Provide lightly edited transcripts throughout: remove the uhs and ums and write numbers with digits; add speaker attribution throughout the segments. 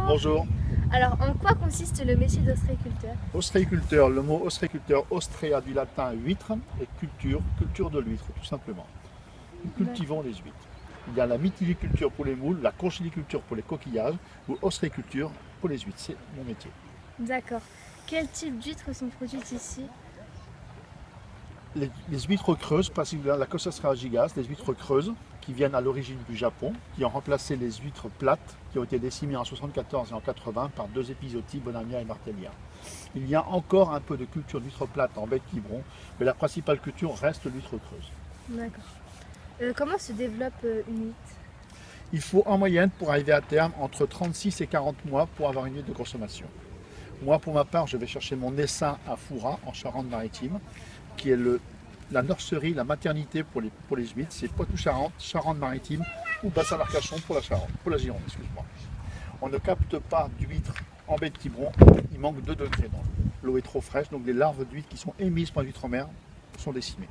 Speaker 1: Bonjour.
Speaker 2: Alors, en quoi consiste le métier d'ostréiculteur?
Speaker 1: Ostréiculteur, le mot ostréiculteur, ostrea du latin huître et culture, culture de l'huître tout simplement. Nous cultivons les huîtres. Il y a la mytiliculture pour les moules, la congéliculture pour les coquillages ou ostréiculture pour les huîtres. C'est mon métier.
Speaker 2: D'accord. Quel type d'huîtres sont produites ici?
Speaker 1: Les huîtres creuses, particulièrement la Cossostrea gigas, les huîtres creuses qui viennent à l'origine du Japon, qui ont remplacé les huîtres plates qui ont été décimées en 74 et en 80 par deux épizooties, Bonamia et Martellia. Il y a encore un peu de culture d'huîtres plates en baie de Quiberon, mais la principale culture reste l'huître creuse.
Speaker 2: D'accord. Comment se développe une huître?
Speaker 1: Il faut en moyenne, pour arriver à terme, entre 36 et 40 mois pour avoir une huître de consommation. Moi, pour ma part, je vais chercher mon essaim à Fouras, en Charente-Maritime, qui est la nurserie, la maternité pour les huîtres. C'est Poitou-Charentes, Charente-Maritime ou Bassin d'Arcachon pour la Charente, pour la Gironde, excuse-moi. On ne capte pas d'huîtres en baie de Quiberon, il manque 2 degrés dans l'eau. L'eau est trop fraîche, donc les larves d'huîtres qui sont émises par l'huître en mer sont décimées.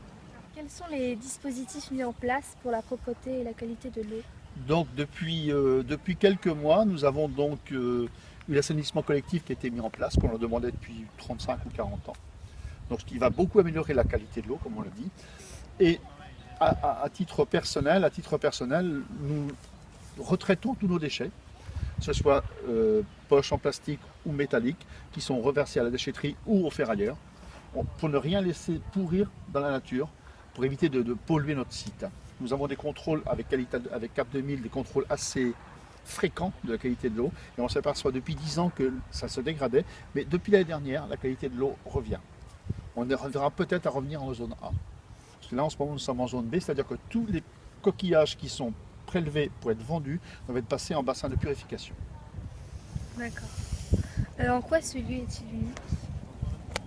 Speaker 2: Quels sont les dispositifs mis en place pour la propreté et la qualité de l'eau?
Speaker 1: Donc depuis quelques mois, nous avons donc eu l'assainissement collectif qui a été mis en place, qu'on leur demandait depuis 35 ou 40 ans. Donc ce qui va beaucoup améliorer la qualité de l'eau, comme on l'a dit. Et à titre personnel, nous retraitons tous nos déchets, que ce soit poches en plastique ou métalliques, qui sont reversés à la déchetterie ou au ferrailleur, pour ne rien laisser pourrir dans la nature, pour éviter de polluer notre site. Nous avons des contrôles avec Cap 2000, des contrôles assez fréquents de la qualité de l'eau, et on s'aperçoit depuis 10 ans que ça se dégradait, mais depuis l'année dernière, la qualité de l'eau revient. On verra peut-être à revenir en zone A. Parce que là, en ce moment, nous sommes en zone B, c'est-à-dire que tous les coquillages qui sont prélevés pour être vendus doivent être passés en bassin de purification.
Speaker 2: D'accord. En quoi ce lieu est-il unique?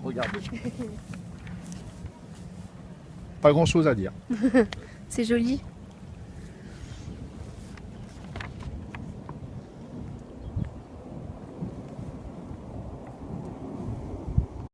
Speaker 1: Regardez. Pas grand-chose à dire.
Speaker 2: C'est joli.